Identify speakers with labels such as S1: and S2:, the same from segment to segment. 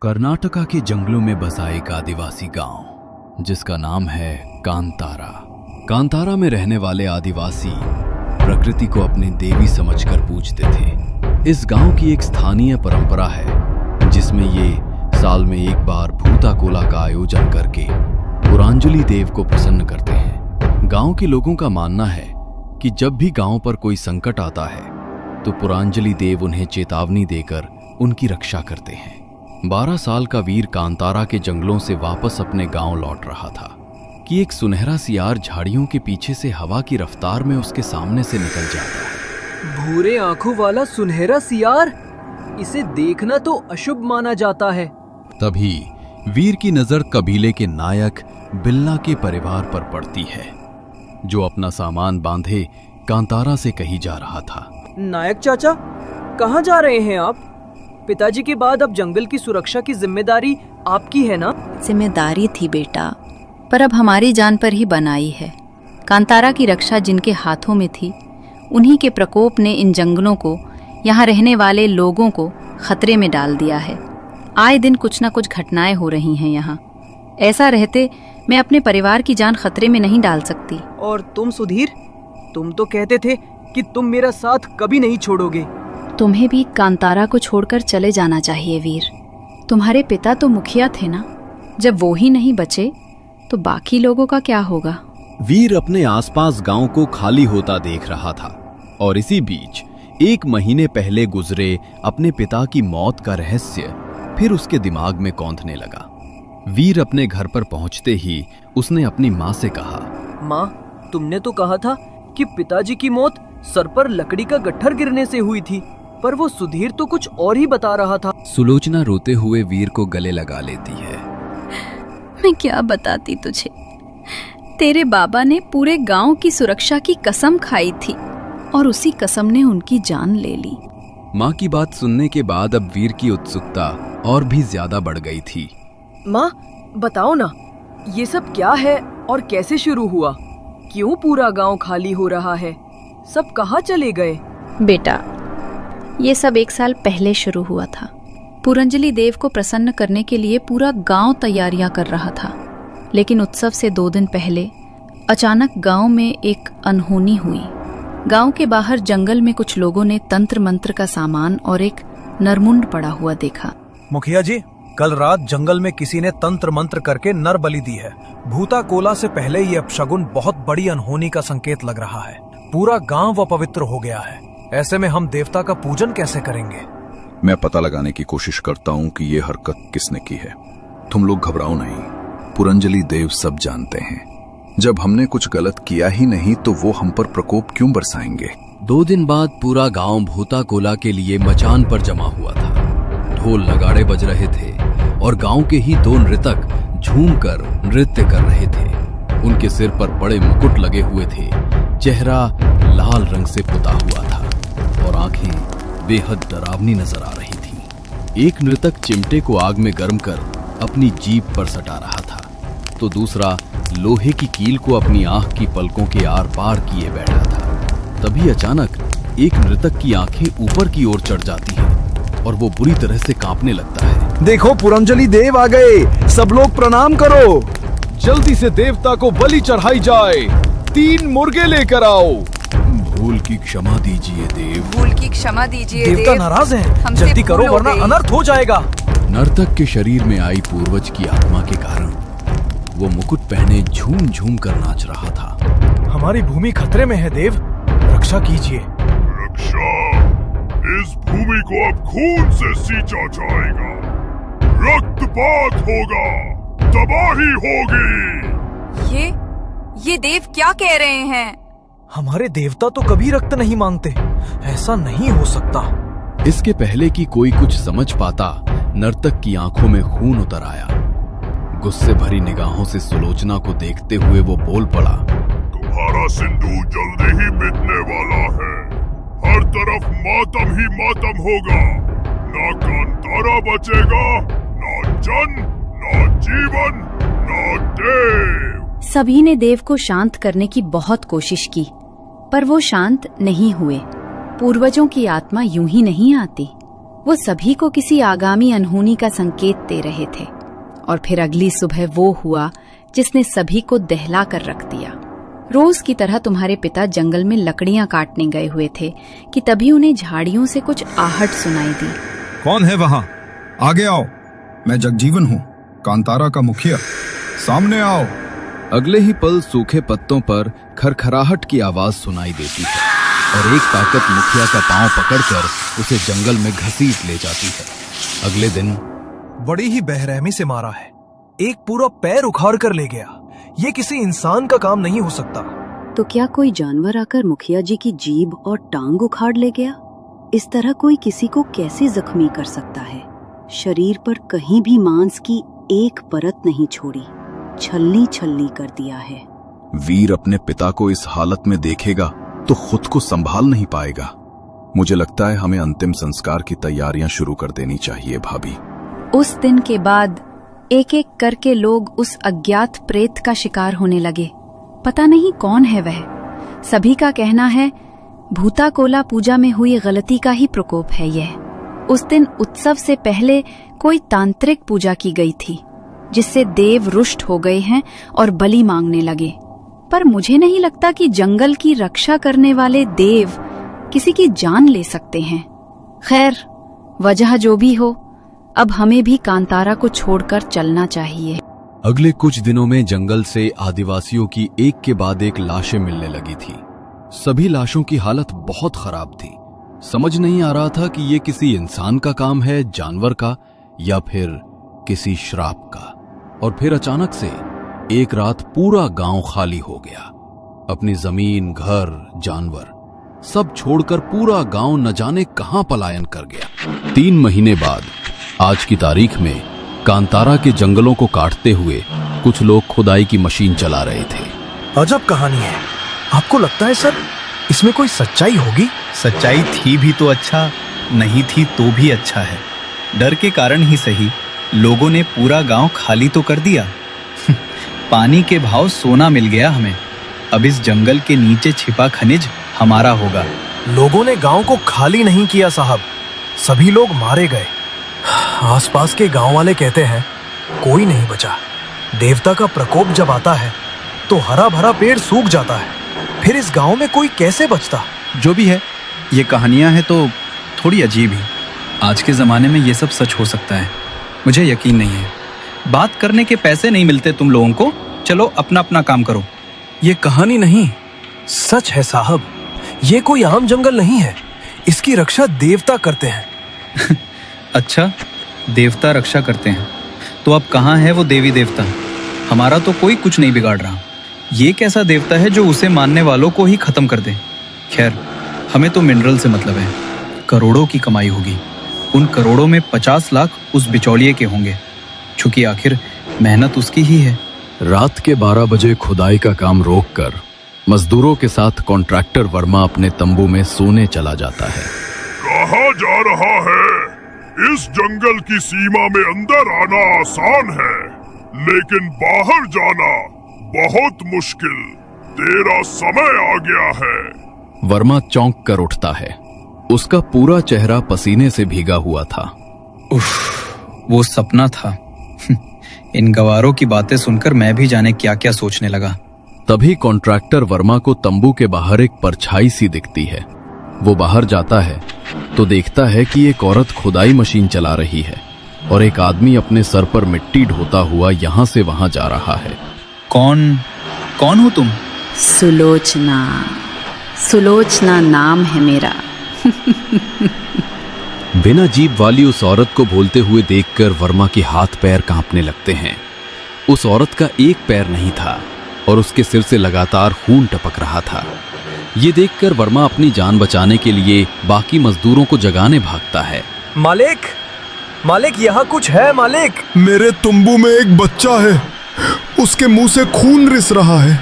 S1: कर्नाटका के जंगलों में बसा एक आदिवासी गांव जिसका नाम है कांतारा। कांतारा में रहने वाले आदिवासी प्रकृति को अपनी देवी समझकर पूजते थे। इस गांव की एक स्थानीय परंपरा है जिसमें ये साल में एक बार भूता कोला का आयोजन करके पुरांजलि देव को प्रसन्न करते हैं। गांव के लोगों का मानना है कि जब भी गांव पर कोई संकट आता है तो पुरांजलि देव उन्हें चेतावनी देकर उनकी रक्षा करते हैं। 12 साल का वीर कांतारा के जंगलों से वापस अपने गांव लौट रहा था कि एक सुनहरा सियार झाड़ियों के पीछे से हवा की रफ्तार में उसके सामने से निकल जाता है।
S2: भूरे आंखों वाला सुनहरा सियार, इसे देखना तो अशुभ माना जाता है।
S1: तभी वीर की नजर कबीले के नायक बिल्ला के परिवार पर पड़ती है जो अपना सामान बांधे कांतारा से कहीं जा रहा था।
S2: नायक चाचा, कहाँ जा रहे हैं आप? पिताजी के बाद अब जंगल की सुरक्षा की जिम्मेदारी आपकी है ना?
S3: जिम्मेदारी थी बेटा, पर अब हमारी जान पर ही बनाई है। कांतारा की रक्षा जिनके हाथों में थी, उन्हीं के प्रकोप ने इन जंगलों को, यहाँ रहने वाले लोगों को खतरे में डाल दिया है। आए दिन कुछ न कुछ घटनाएं हो रही हैं यहाँ। ऐसा रहते मैं अपने परिवार की जान खतरे में नहीं डाल सकती।
S2: और तुम सुधीर, तुम तो कहते थे कि तुम मेरा साथ कभी नहीं छोड़ोगे।
S3: तुम्हें भी कांतारा को छोड़कर चले जाना चाहिए वीर। तुम्हारे पिता तो मुखिया थे ना, जब वो ही नहीं बचे तो बाकी लोगों का क्या होगा?
S1: वीर अपने आसपास गांव को खाली होता देख रहा था और इसी बीच 1 महीने पहले गुजरे अपने पिता की मौत का रहस्य फिर उसके दिमाग में कौंधने लगा। वीर अपने घर पर पहुंचते ही उसने अपनी माँ से कहा,
S2: माँ, तुमने तो कहा था कि पिताजी की मौत सर पर लकड़ी का गट्ठर गिरने से हुई थी, पर वो सुधीर तो कुछ और ही बता रहा था।
S1: सुलोचना रोते हुए वीर को गले लगा लेती है।
S3: मैं क्या बताती तुझे, तेरे बाबा ने पूरे गांव की सुरक्षा की कसम खाई थी और उसी कसम ने उनकी जान ले ली।
S1: माँ की बात सुनने के बाद अब वीर की उत्सुकता और भी ज्यादा बढ़ गई थी।
S2: माँ, बताओ ना, ये सब क्या है और कैसे शुरू हुआ? क्यों पूरा गांव खाली हो रहा है? सब कहाँ चले गए?
S3: बेटा, ये सब 1 साल पहले शुरू हुआ था। पुरंजलि देव को प्रसन्न करने के लिए पूरा गांव तैयारियां कर रहा था, लेकिन उत्सव से 2 दिन पहले अचानक गांव में एक अनहोनी हुई। गांव के बाहर जंगल में कुछ लोगों ने तंत्र मंत्र का सामान और एक नरमुंड पड़ा हुआ देखा।
S4: मुखिया जी, कल रात जंगल में किसी ने तंत्र मंत्र करके नर बलि दी है। भूता कोला से पहले ये अपशगुन बहुत बड़ी अनहोनी का संकेत लग रहा है। पूरा गांव अपवित्र हो गया है। ऐसे में हम देवता का पूजन कैसे करेंगे?
S5: मैं पता लगाने की कोशिश करता हूँ कि ये हरकत किसने की है। तुम लोग घबराओ नहीं, पुरंजलि देव सब जानते हैं। जब हमने कुछ गलत किया ही नहीं तो वो हम पर प्रकोप क्यों बरसाएंगे?
S1: 2 दिन बाद पूरा गांव भूता कोला के लिए मचान पर जमा हुआ था। ढोल नगाड़े बज रहे थे और गांव के ही 2 नृतक झूमकर नृत्य कर रहे थे। उनके सिर पर बड़े मुकुट लगे हुए थे, चेहरा लाल रंग से पुता हुआ था और आंखें बेहद डरावनी नजर आ रही थी। एक नृतक चिमटे को आग में गर्म कर अपनी जीभ पर सटा रहा था तो दूसरा लोहे की कील को अपनी आंख की पलकों के आर पार किए बैठा था। तभी अचानक एक नृतक की आंखें ऊपर की ओर चढ़ जाती हैं और वो बुरी तरह से कांपने लगता है।
S6: देखो, पुरंजलि देव आ गए, सब लोग प्रणाम करो।
S7: जल्दी से देवता को बलि चढ़ाई जाए। 3 मुर्गे लेकर आओ।
S1: भूल की क्षमा दीजिए देव।
S8: भूल की क्षमा दीजिए देव।
S4: देवता नाराज हैं, जल्दी करो वरना अनर्थ हो जाएगा।
S1: नर्तक के शरीर में आई पूर्वज की आत्मा के कारण वो मुकुट पहने झूम झूम कर नाच रहा था।
S4: हमारी भूमि खतरे में है देव, रक्षा कीजिए।
S9: रक्षा? इस भूमि को अब खून से सींचा जाएगा, रक्तपात होगा, तबाही होगी।
S8: ये देव क्या कह रहे हैं?
S4: हमारे देवता तो कभी रक्त नहीं मांगते, ऐसा नहीं हो सकता।
S1: इसके पहले कि कोई कुछ समझ पाता, नर्तक की आंखों में खून उतर आया। गुस्से भरी निगाहों से सुलोचना को देखते हुए वो बोल पड़ा,
S9: तुम्हारा सिंदूर जल्दी ही मिटने वाला है। हर तरफ मातम ही मातम होगा। ना कांतारा बचेगा, ना जन, ना जीवन, ना देव।
S3: सभी ने देव को शांत करने की बहुत कोशिश की, पर वो शांत नहीं हुए। पूर्वजों की आत्मा यूं ही नहीं आती। वो सभी को किसी आगामी अनहोनी का संकेत दे रहे थे। और फिर अगली सुबह वो हुआ जिसने सभी को दहला कर रख दिया। रोज की तरह तुम्हारे पिता जंगल में लकड़ियां काटने गए हुए थे कि तभी उन्हें झाड़ियों से कुछ आहट सुनाई दी।
S10: कौन है वहां? आगे आओ। मैं जगजीवन हूँ, कांतारा का मुखिया। सामने आओ।
S1: अगले ही पल सूखे पत्तों पर खरखराहट की आवाज सुनाई देती है और एक ताकत मुखिया का पांव पकड़कर उसे जंगल में घसीट ले जाती है। अगले दिन
S4: बड़ी ही बेरहमी से मारा है, एक पूरा पैर उखाड़ कर ले गया। ये किसी इंसान का काम नहीं हो सकता।
S11: तो क्या कोई जानवर आकर मुखिया जी की जीभ और टांग उखाड़ ले गया? इस तरह कोई किसी को कैसे जख्मी कर सकता है? शरीर पर कहीं भी मांस की एक परत नहीं छोड़ी, छलनी छलनी कर दिया है।
S5: वीर अपने पिता को इस हालत में देखेगा तो खुद को संभाल नहीं पाएगा। मुझे लगता है हमें अंतिम संस्कार की तैयारियां शुरू कर देनी चाहिए भाभी।
S3: उस दिन के बाद एक एक करके लोग उस अज्ञात प्रेत का शिकार होने लगे। पता नहीं कौन है वह। सभी का कहना है भूता कोला पूजा में हुई गलती का ही प्रकोप है यह। उस दिन उत्सव से पहले कोई तांत्रिक पूजा की गई थी जिससे देव रुष्ट हो गए हैं और बलि मांगने लगे। पर मुझे नहीं लगता कि जंगल की रक्षा करने वाले देव किसी की जान ले सकते हैं। खैर, वजह जो भी हो, अब हमें भी कांतारा को छोड़कर चलना चाहिए।
S1: अगले कुछ दिनों में जंगल से आदिवासियों की एक के बाद एक लाशें मिलने लगी थी। सभी लाशों की हालत बहुत खराब थी। समझ नहीं आ रहा था कि ये किसी इंसान का काम है, जानवर का, या फिर किसी श्राप का। और फिर अचानक से एक रात पूरा गांव खाली हो गया। अपनी जमीन, घर, जानवर सब छोड़कर पूरा गांव न जाने कहां पलायन कर गया। 3 महीने बाद आज की तारीख में कांतारा के जंगलों को काटते हुए कुछ लोग खुदाई की मशीन चला रहे थे।
S4: अजब कहानी है। आपको लगता है सर इसमें कोई सच्चाई होगी?
S12: सच्चाई थी भी तो अच्छा, नहीं थी तो भी अच्छा है। डर के कारण ही सही लोगों ने पूरा गांव खाली तो कर दिया। पानी के भाव सोना मिल गया हमें। अब इस जंगल के नीचे छिपा खनिज हमारा होगा।
S4: लोगों ने गांव को खाली नहीं किया साहब, सभी लोग मारे गए। आसपास के गांव वाले कहते हैं कोई नहीं बचा। देवता का प्रकोप जब आता है तो हरा भरा पेड़ सूख जाता है, फिर इस गांव में कोई कैसे बचता?
S12: जो भी है, ये कहानियां हैं तो थोड़ी अजीब ही। आज के ज़माने में ये सब सच हो सकता है, मुझे यकीन नहीं है। बात करने के पैसे नहीं मिलते तुम लोगों को, चलो अपना अपना काम करो।
S4: ये कहानी नहीं, सच है साहब। ये कोई आम जंगल नहीं है, इसकी रक्षा देवता करते हैं।
S12: अच्छा, देवता रक्षा करते हैं तो अब कहाँ है वो देवी देवता? हमारा तो कोई कुछ नहीं बिगाड़ रहा। ये कैसा देवता है जो उसे मानने वालों को ही खत्म कर दे? खैर, हमें तो मिनरल से मतलब है। करोड़ों की कमाई होगी। उन करोड़ों में 50 लाख उस बिचौलिए के होंगे, चूंकि आखिर मेहनत उसकी ही है।
S1: रात के 12 बजे खुदाई का काम रोककर मजदूरों के साथ कॉन्ट्रैक्टर वर्मा अपने तंबू में सोने चला जाता है।
S9: कहाँ जा रहा है? इस जंगल की सीमा में अंदर आना आसान है, लेकिन बाहर जाना बहुत मुश्किल। तेरा समय आ गया है।
S1: वर्मा चौंक कर उठता है। उसका पूरा चेहरा पसीने से भीगा हुआ था।
S12: उफ, वो सपना था। इन गवारों की बातें सुनकर मैं भी जाने क्या क्या सोचने लगा।
S1: तभी कॉन्ट्रैक्टर वर्मा को तंबू के बाहर एक परछाई सी दिखती है। वो बाहर जाता है तो देखता है कि एक औरत खुदाई मशीन चला रही है और एक आदमी अपने सर पर मिट्टी ढोता हुआ यहाँ से वहां जा रहा है।
S12: कौन हो तुम?
S3: सुलोचना। सुलोचना नाम है मेरा।
S1: बिना जीभ वाली उस औरत को बोलते हुए देखकर वर्मा के हाथ पैर कांपने लगते हैं। उस औरत का एक पैर नहीं था और उसके सिर से लगातार खून टपक रहा था। ये देखकर वर्मा अपनी जान बचाने के लिए बाकी मजदूरों को जगाने भागता है।
S4: मालिक, मालिक यहाँ कुछ है मालिक।
S7: मेरे तंबू में एक बच्चा है, उसके मुंह से खून रिस रहा है।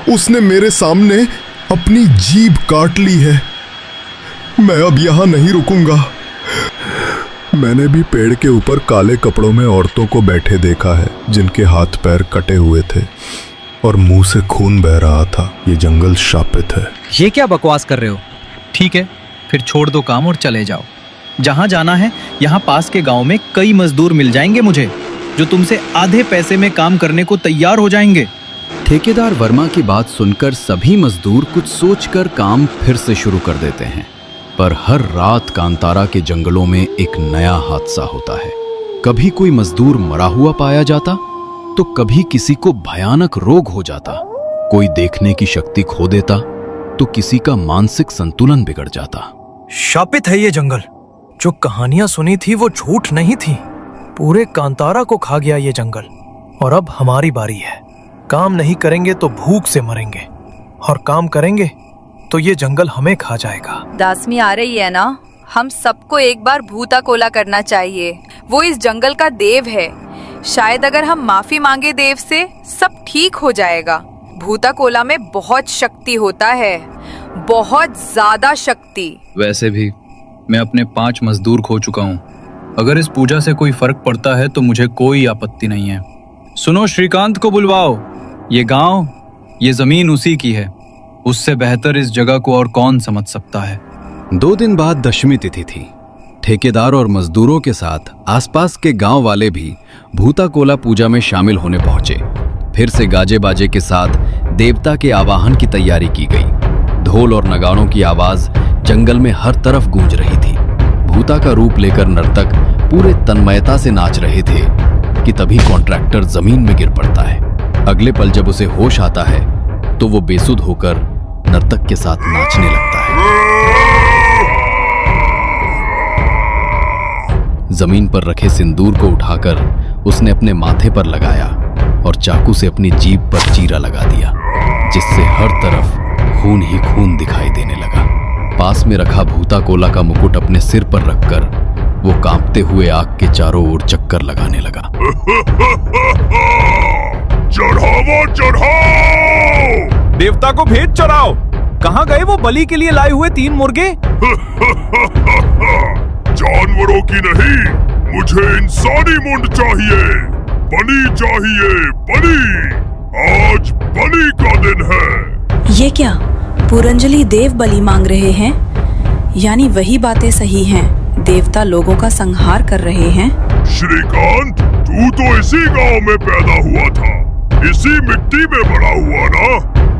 S7: उसने मेरे सामने अपनी जीभ काट ली है। मैं अब यहाँ नहीं रुकूंगा। मैंने भी पेड़ के ऊपर काले कपड़ों में औरतों को बैठे देखा है, जिनके हाथ पैर कटे हुए थे और मुंह से खून बह रहा था। ये जंगल शापित है।
S12: ये क्या बकवास कर रहे हो? ठीक है, फिर छोड़ दो काम और चले जाओ। जहां जाना है यहाँ पास के गांव में कई मजदूर मिल जाएंगे मुझे, जो तुमसे आधे पैसे में काम करने को तैयार हो जाएंगे।
S1: ठेकेदार वर्मा की बात सुनकर सभी मजदूर कुछ सोचकर काम फिर से शुरू कर देते हैं। पर हर रात कांतारा के जंगलों में एक नया हादसा होता है। कभी कोई मजदूर मरा हुआ पाया जाता, तो कभी किसी को भयानक रोग हो जाता। कोई देखने की शक्ति खो देता, तो किसी का मानसिक संतुलन बिगड़ जाता।
S4: शापित है ये जंगल। जो कहानियां सुनी थी वो झूठ नहीं थी। पूरे कांतारा को खा गया ये जंगल। और अब हमारी बारी है। काम नहीं करेंगे तो भूख से मरेंगे, और काम करेंगे तो ये जंगल हमें खा जाएगा।
S8: दासमी आ रही है ना, हम सबको एक बार भूता कोला करना चाहिए। वो इस जंगल का देव है। शायद अगर हम माफी मांगे देव से, सब ठीक हो जाएगा। भूता कोला में बहुत शक्ति होता है, बहुत ज्यादा शक्ति।
S12: वैसे भी मैं अपने 5 मजदूर खो चुका हूँ। अगर इस पूजा से कोई फर्क पड़ता है तो मुझे कोई आपत्ति नहीं है। सुनो, श्रीकांत को बुलवाओ। ये गांव, ये जमीन उसी की है। उससे बेहतर इस जगह को और कौन समझ सकता है।
S1: 2 दिन बाद दशमी तिथि थी। ठेकेदार और मजदूरों के साथ आसपास के गांव वाले भी भूता कोला पूजा में शामिल होने पहुंचे। फिर से गाजे बाजे के साथ देवता के आवाहन की तैयारी की गई। ढोल और नगाड़ों की आवाज जंगल में हर तरफ गूंज रही थी। भूता का रूप लेकर नर्तक पूरे तन्मयता से नाच रहे थे कि तभी कॉन्ट्रैक्टर जमीन में गिर पड़ता है। अगले पल जब उसे होश आता है तो वो बेसुध होकर नर्तक के साथ नाचने लगता है। जमीन पर रखे सिंदूर को उठाकर उसने अपने माथे पर लगाया और चाकू से अपनी जीभ पर चीरा लगा दिया, जिससे हर तरफ खून ही खून दिखाई देने लगा। पास में रखा भूता कोला का मुकुट अपने सिर पर रखकर वो कांपते हुए आग के चारों ओर चक्कर लगाने लगा।
S9: चढ़ावा चढ़ाओ,
S4: देवता को भेद चढ़ाओ। कहाँ गए वो बलि के लिए लाए हुए 3 मुर्गे?
S9: जानवरों की नहीं, मुझे इंसानी मुंड चाहिए। बलि चाहिए, बलि। आज बलि का दिन है।
S13: ये क्या, पुरंजलि देव बलि मांग रहे हैं? यानी वही बातें सही हैं, देवता लोगों का संहार कर रहे हैं।
S9: श्रीकांत, तू तो इसी गांव में पैदा हुआ था, इसी मिट्टी में बड़ा हुआ ना।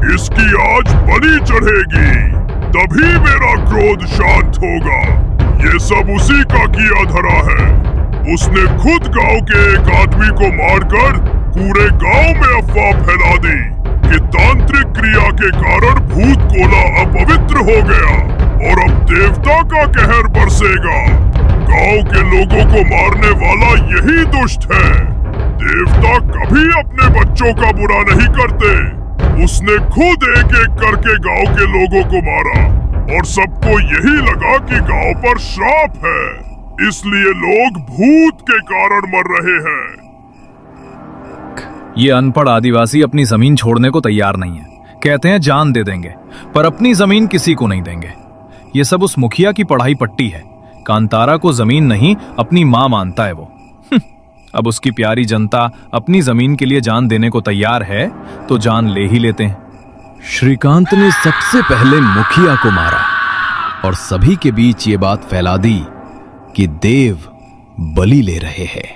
S9: इसकी आज बलि चढ़ेगी, तभी मेरा क्रोध शांत होगा। ये सब उसी का किया धरा है। उसने खुद गांव के एक आदमी को मारकर पूरे गांव में अफवाह फैला दी कि तांत्रिक क्रिया के कारण भूत कोला अपवित्र हो गया और अब देवता का कहर बरसेगा। गांव के लोगों को मारने वाला यही दुष्ट है। देवता कभी अपने बच्चों का बुरा नहीं करते। उसने खुद एक एक करके गांव के लोगों को मारा और सबको यही लगा कि गांव पर श्राप है, इसलिए लोग भूत के कारण मर रहे हैं।
S14: ये अनपढ़ आदिवासी अपनी जमीन छोड़ने को तैयार नहीं है। कहते हैं जान दे देंगे, पर अपनी जमीन किसी को नहीं देंगे। ये सब उस मुखिया की पढ़ाई पट्टी है। कांतारा को जमीन नहीं, अपनी मां मानता है वो। अब उसकी प्यारी जनता अपनी जमीन के लिए जान देने को तैयार है तो जान ले ही लेते हैं।
S1: श्रीकांत ने सबसे पहले मुखिया को मारा और सभी के बीच ये बात फैला दी कि देव बलि ले रहे हैं।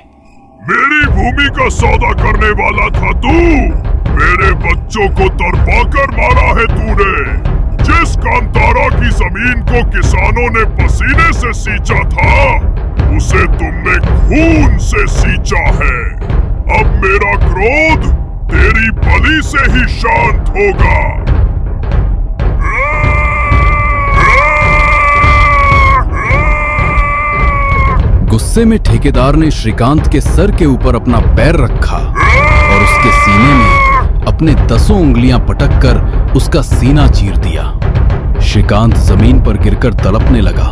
S9: मेरी भूमि का सौदा करने वाला था तू। मेरे बच्चों को तरपाकर मारा है तूने। जिस कांतारा की जमीन को किसानों ने पसीने से सींचा था, उसे तुमने खून से सींचा है। अब मेरा क्रोध तेरी बलि से ही शांत होगा।
S1: गुस्से में ठेकेदार ने श्रीकांत के सर के ऊपर अपना पैर रखा और उसके सीने में अपने 10 उंगलियां पटक कर उसका सीना चीर दिया। श्रीकांत जमीन पर गिरकर तड़पने लगा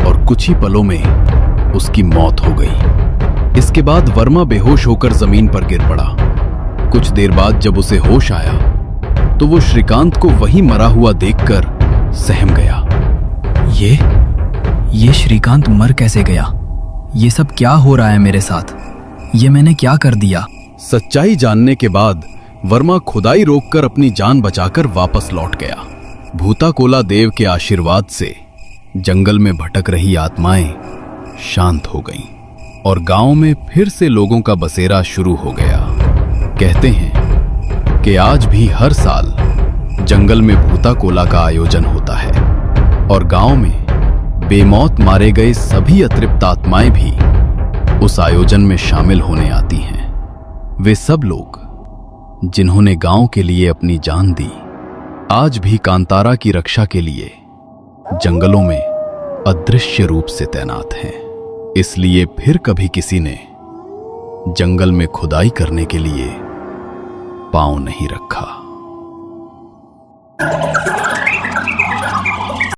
S1: और कुछ ही पलों में उसकी मौत हो गई। इसके बाद वर्मा बेहोश होकर जमीन पर गिर पड़ा। कुछ देर बाद जब उसे होश आया तो वो श्रीकांत को वहीं मरा हुआ देखकर सहम गया।
S15: ये श्रीकांत मर कैसे गया? ये सब क्या हो रहा है मेरे साथ? ये मैंने क्या कर दिया?
S1: सच्चाई जानने के बाद वर्मा खुदाई रोककर अपनी जान बचाकर वापस लौट गया। भूता कोला देव के आशीर्वाद से जंगल में भटक रही आत्माएं शांत हो गईं और गांव में फिर से लोगों का बसेरा शुरू हो गया। कहते हैं कि आज भी हर साल जंगल में भूता कोला का आयोजन होता है और गांव में बेमौत मारे गए सभी अतृप्त आत्माएं भी उस आयोजन में शामिल होने आती हैं। वे सब लोग जिन्होंने गांव के लिए अपनी जान दी, आज भी कांतारा की रक्षा के लिए जंगलों में अदृश्य रूप से तैनात हैं। इसलिए फिर कभी किसी ने जंगल में खुदाई करने के लिए पांव नहीं रखा।